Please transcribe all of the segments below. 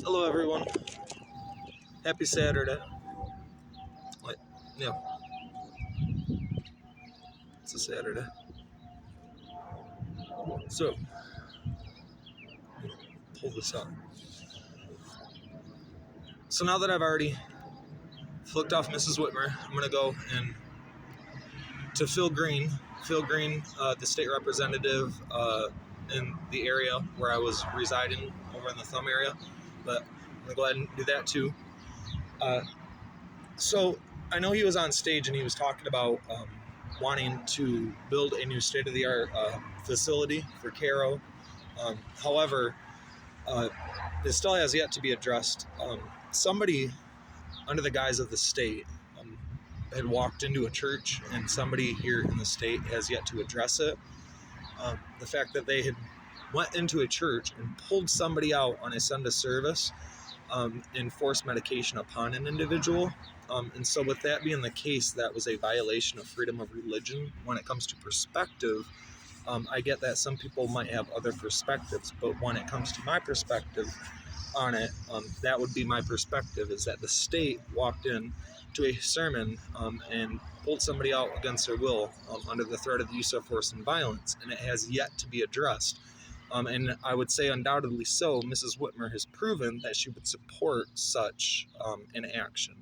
Hello, everyone. Happy Saturday. Wait, yeah, it's a Saturday. So, pull this up. So now that I've already flicked off Mrs. Whitmer, I'm gonna go and to Phil Green. Phil Green, the state representative in the area where I was residing over in the Thumb area. But I'm gonna go ahead and do that too. Uh, so I know he was on stage and he was talking about wanting to build a new state-of-the-art facility for Caro. However, uh, it still has yet to be addressed. Somebody, under the guise of the state, had walked into a church, and somebody here in the state has yet to address it. The fact that they had went into a church and pulled somebody out on a Sunday service and forced medication upon an individual. And so with that being the case, that was a violation of freedom of religion. When it comes to perspective, I get that some people might have other perspectives, but when it comes to my perspective on it, that would be my perspective, is that the state walked in to a sermon and pulled somebody out against their will under the threat of the use of force and violence, and it has yet to be addressed. And I would say undoubtedly so, Mrs. Whitmer has proven that she would support such an action.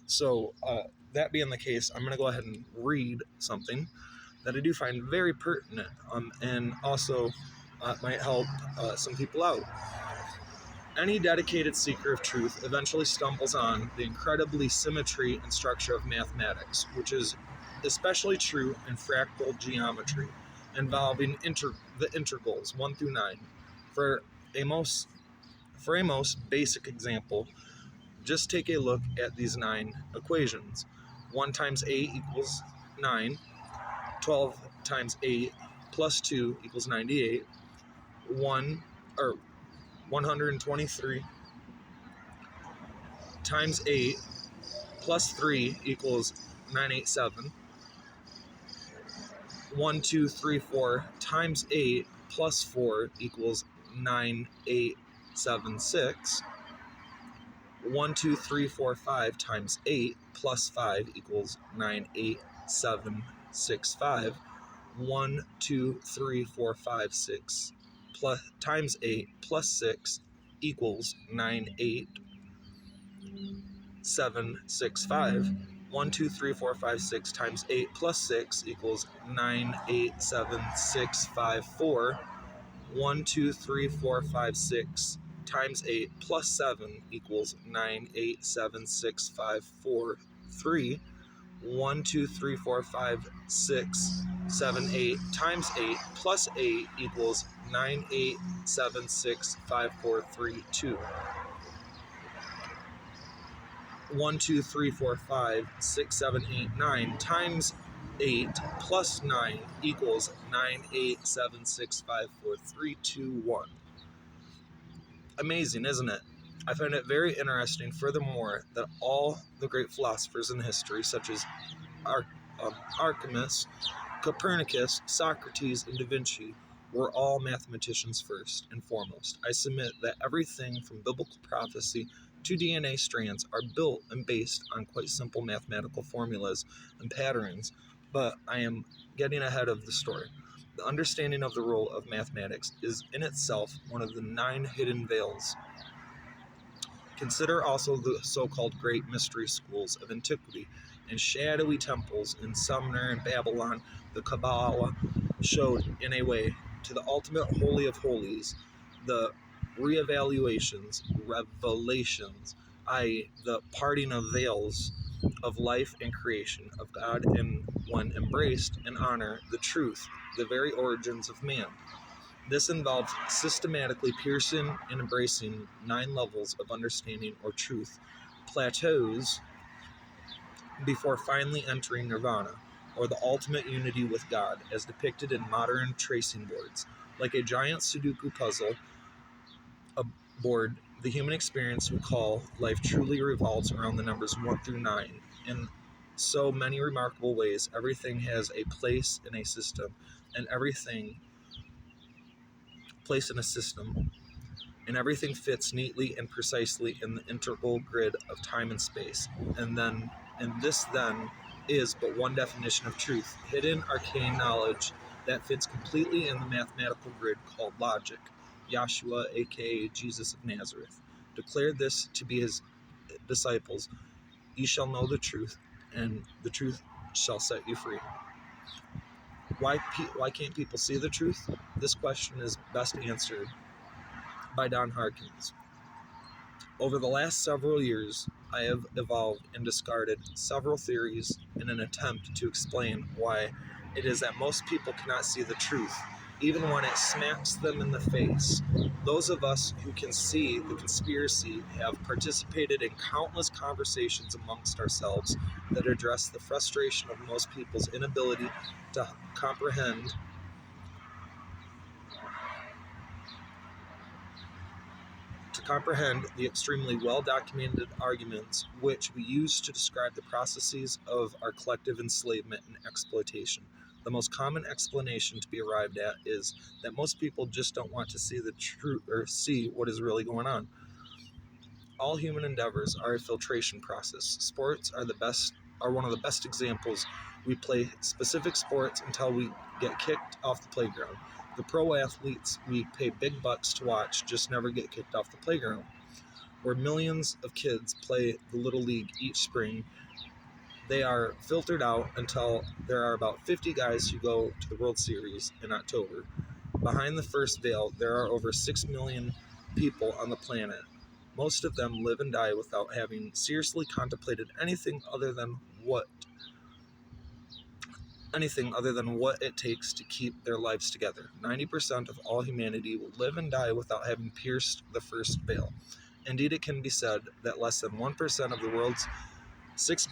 So that being the case, I'm going to go ahead and read something that I do find very pertinent and also might help some people out. Any dedicated seeker of truth eventually stumbles on the incredibly symmetry and structure of mathematics, which is especially true in fractal geometry, involving the integrals 1 through 9. For a most basic example, just take a look at these 9 equations. 1 times 8 equals 9. 12 times 8 plus 2 equals 98. 123 times 8 plus 3 equals 987. 1, 2, 3, 4 times 8 plus 4 equals 9876. 1, 2, 3, 4, 5 times 8 plus 5 equals 98765. 1, 2, 3, 4, 5, 6 plus times 8 plus 6 equals 98765. 1, 2, 3, 4, 5, 6 times 8 plus 6 equals 987654. 1, 2, 3, 4, 5, 6 times 8 plus 7 equals 987653. 1, 2, 3, 4, 5, 6, 7, 8 times 8 plus 8 equals 98765432. 1, 2, 3, 4, 5, 6, 7, 8, 9 times 8 plus 9 equals 98765431. Amazing, isn't it? I find it very interesting, furthermore, that all the great philosophers in history, such as Archimedes, Copernicus, Socrates, and Da Vinci, were all mathematicians first and foremost. I submit that everything from biblical prophecy to DNA strands are built and based on quite simple mathematical formulas and patterns, but I am getting ahead of the story. The understanding of the role of mathematics is in itself one of the 9 hidden veils. Consider also the so-called great mystery schools of antiquity and shadowy temples in Sumer and Babylon. The Kabbalah showed, in a way, to the ultimate holy of holies, the revelations, i.e., the parting of veils of life and creation of God, and when embraced and honor the truth, the very origins of man. This involves systematically piercing and embracing 9 levels of understanding or truth, plateaus, before finally entering nirvana, or the ultimate unity with God, as depicted in modern tracing boards. Like a giant Sudoku puzzle board, the human experience we call life truly revolves around the numbers 1 through 9. In so many remarkable ways, everything has a place in a system, and everything placed in a system and everything fits neatly and precisely in the integral grid of time and space. And this then is but one definition of truth, hidden arcane knowledge that fits completely in the mathematical grid called logic. Yeshua, aka Jesus of Nazareth, declared this to be his disciples: "You shall know the truth, and the truth shall set you free." Why can't people see the truth? This question is best answered by Don Harkins. Over the last several years, I have evolved and discarded several theories in an attempt to explain why it is that most people cannot see the truth, even when it smacks them in the face. Those of us who can see the conspiracy have participated in countless conversations amongst ourselves that address the frustration of most people's inability to comprehend the extremely well-documented arguments which we use to describe the processes of our collective enslavement and exploitation. The most common explanation to be arrived at is that most people just don't want to see the truth or see what is really going on. All human endeavors are a filtration process. Sports are one of the best examples. We play specific sports until we get kicked off the playground. The pro athletes we pay big bucks to watch just never get kicked off the playground. Where millions of kids play the Little League each spring, they are filtered out until there are about 50 guys who go to the World Series in October. Behind the first veil, there are over 6 million people on the planet. Most of them live and die without having seriously contemplated anything other than what it takes to keep their lives together. 90% of all humanity will live and die without having pierced the first veil. Indeed, it can be said that less than 1% of the world's 6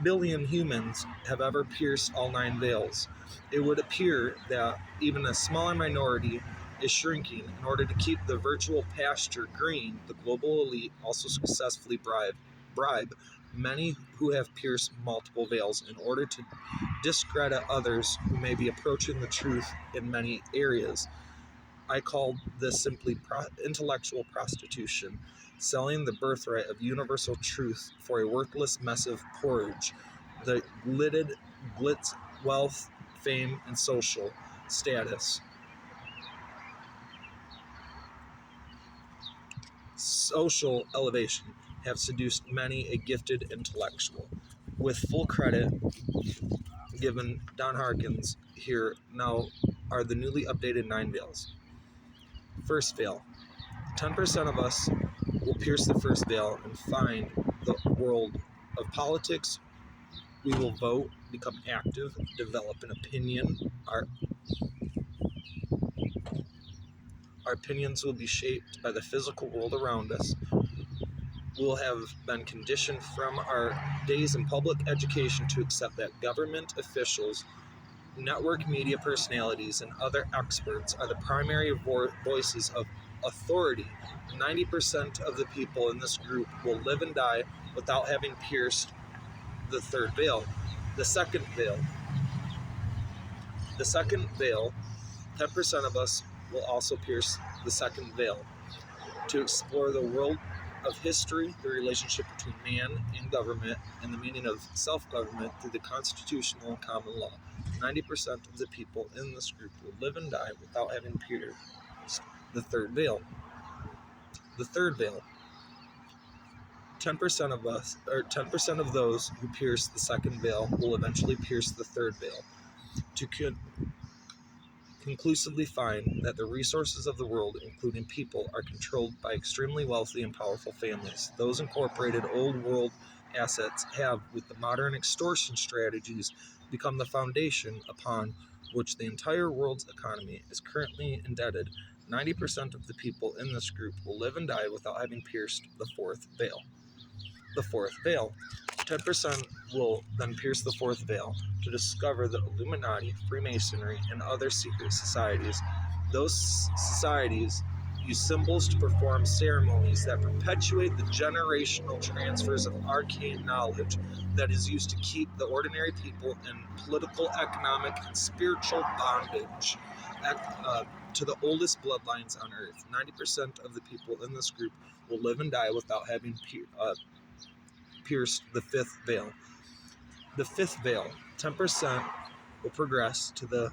billion humans have ever pierced all 9 veils. It would appear that even a smaller minority is shrinking. In order to keep the virtual pasture green, the global elite also successfully bribe many who have pierced multiple veils in order to discredit others who may be approaching the truth in many areas. I call this simply intellectual prostitution, selling the birthright of universal truth for a worthless mess of porridge. The glitz, wealth, fame, and social status. Social elevation have seduced many a gifted intellectual. With full credit given Don Harkins, here now are the newly updated 9 veils. First veil. 10% of us will pierce the first veil and find the world of politics. We will vote, become active, develop an opinion. Our opinions will be shaped by the physical world around us. We'll have been conditioned from our days in public education to accept that government officials, network media personalities, and other experts are the primary voices of authority. 90% of the people in this group will live and die without having pierced the third veil. The second veil. 10% of us will also pierce the second veil to explore the world of history, the relationship between man and government, and the meaning of self-government through the constitutional and common law. 90% of the people in this group will live and die without having pierced the third veil. The third veil. 10% of us, or 10% of those who pierce the second veil will eventually pierce the third veil to conclusively find that the resources of the world, including people, are controlled by extremely wealthy and powerful families. Those incorporated old world assets have, with the modern extortion strategies, become the foundation upon which the entire world's economy is currently indebted. 90% of the people in this group will live and die without having pierced the fourth veil. The fourth veil. 10% will then pierce the fourth veil to discover the Illuminati, Freemasonry, and other secret societies. Those societies use symbols to perform ceremonies that perpetuate the generational transfers of arcane knowledge that is used to keep the ordinary people in political, economic, and spiritual bondage. to the oldest bloodlines on Earth. 90% of the people in this group will live and die without having pierced the fifth veil. The fifth veil, 10% will progress to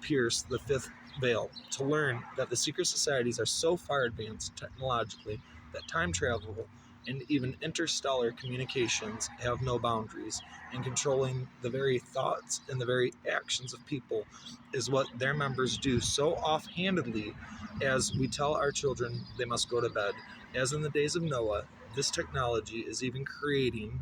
pierce the fifth veil to learn that the secret societies are so far advanced technologically that time travel and even interstellar communications have no boundaries, and controlling the very thoughts and the very actions of people is what their members do so offhandedly as we tell our children they must go to bed. As in the days of Noah, this technology is even creating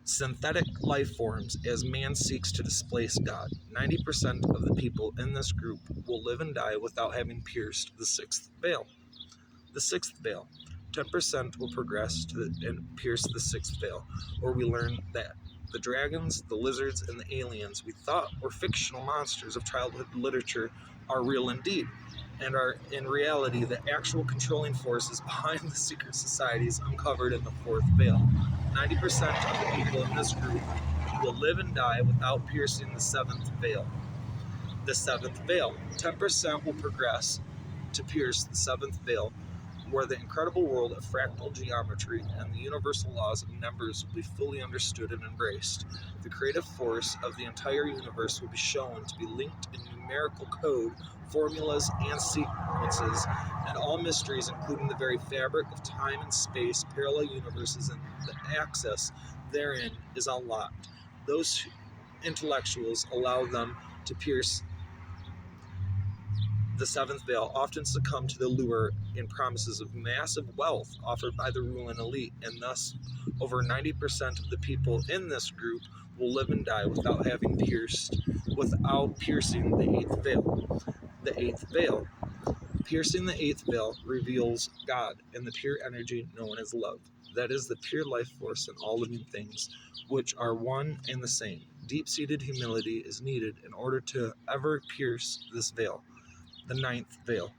synthetic life forms as man seeks to displace God. 90% of the people in this group will live and die without having pierced the sixth veil. The sixth veil, 10% will progress and pierce the sixth veil, where we learn that the dragons, the lizards, and the aliens we thought were fictional monsters of childhood literature are real indeed, and are in reality the actual controlling forces behind the secret societies uncovered in the fourth veil. 90% of the people in this group will live and die without piercing the seventh veil. The seventh veil, 10% will progress to pierce the seventh veil, where the incredible world of fractal geometry and the universal laws of numbers will be fully understood and embraced. The creative force of the entire universe will be shown to be linked in numerical code, formulas, and sequences, and all mysteries, including the very fabric of time and space, parallel universes, and the access therein is unlocked. Those intellectuals allow them to pierce the seventh veil often succumb to the lure and promises of massive wealth offered by the ruling elite, and thus over 90% of the people in this group will live and die without piercing the eighth veil. The eighth veil. Piercing the eighth veil reveals God and the pure energy known as love. That is the pure life force in all living things, which are one and the same. Deep-seated humility is needed in order to ever pierce this veil. The ninth veil.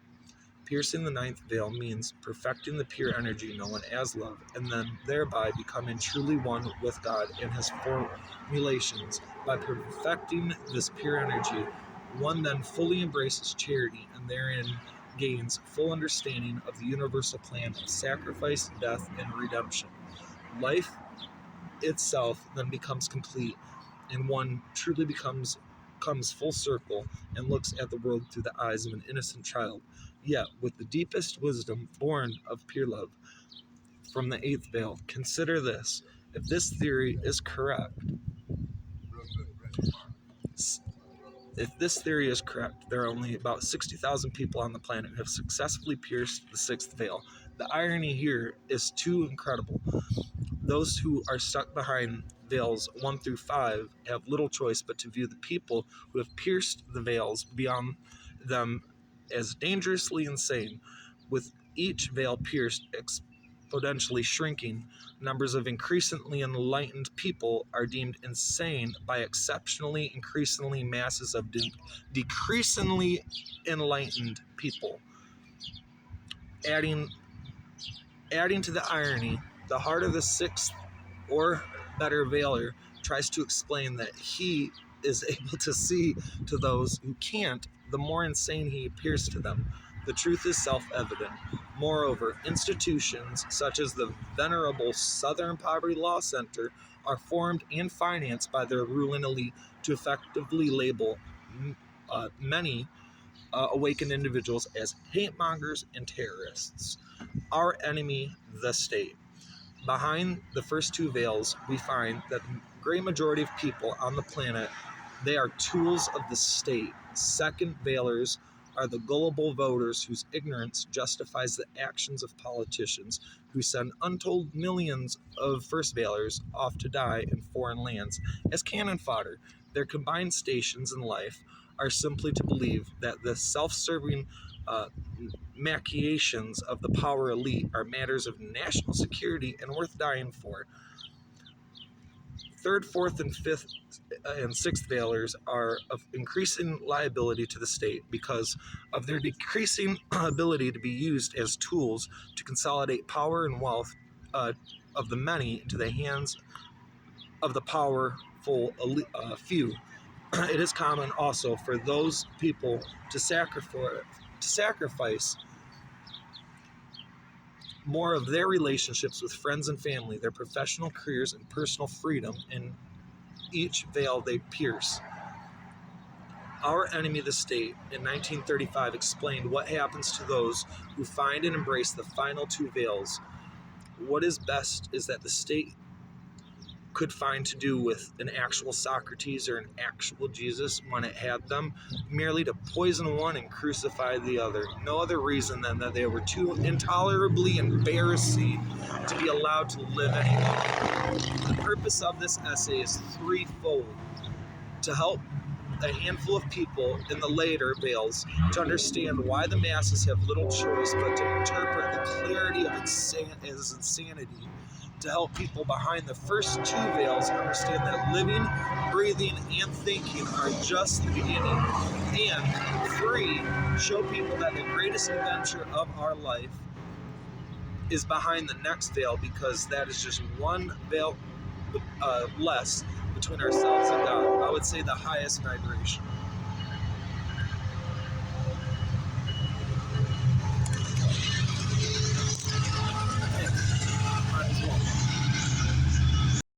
Piercing the ninth veil means perfecting the pure energy known as love, and then thereby becoming truly one with God and his formulations. By perfecting this pure energy, one then fully embraces charity and therein gains full understanding of the universal plan of sacrifice, death, and redemption. Life itself then becomes complete, and one truly comes full circle and looks at the world through the eyes of an innocent child, yet with the deepest wisdom born of pure love. From the eighth veil, consider this. If this theory is correct, there are only about 60,000 people on the planet who have successfully pierced the sixth veil. The irony here is too incredible. Those who are stuck behind veils 1 through 5 have little choice but to view the people who have pierced the veils beyond them as dangerously insane. With each veil pierced exponentially shrinking, numbers of increasingly enlightened people are deemed insane by exceptionally increasingly masses of decreasingly enlightened people. Adding to the irony, the heart of the sixth or better veiler tries to explain that he is able to see to those who can't, the more insane he appears to them. The truth is self-evident. Moreover, institutions such as the venerable Southern Poverty Law Center are formed and financed by their ruling elite to effectively label many awakened individuals as hate mongers and terrorists. Our enemy, the state. Behind the first two veils, we find that the great majority of people on the planet, they are tools of the state. Second veilers are the gullible voters whose ignorance justifies the actions of politicians who send untold millions of first veilers off to die in foreign lands as cannon fodder. Their combined stations in life are simply to believe that the self-serving machinations of the power elite are matters of national security and worth dying for. Third, fourth, and fifth and sixth veilers are of increasing liability to the state because of their decreasing ability to be used as tools to consolidate power and wealth of the many into the hands of the powerful few. It is common also for those people to sacrifice more of their relationships with friends and family, their professional careers, and personal freedom in each veil they pierce. Our enemy, the state, in 1935 explained what happens to those who find and embrace the final two veils. What is best is that the state could find to do with an actual Socrates or an actual Jesus when it had them, merely to poison one and crucify the other. No other reason than that they were too intolerably embarrassing to be allowed to live any longer. The purpose of this essay is threefold: to help a handful of people in the later veils to understand why the masses have little choice but to interpret the clarity of insanity, to help people behind the first two veils understand that living, breathing, and thinking are just the beginning, and three, show people that the greatest adventure of our life is behind the next veil, because that is just one veil less between ourselves and God. I would say the highest vibration.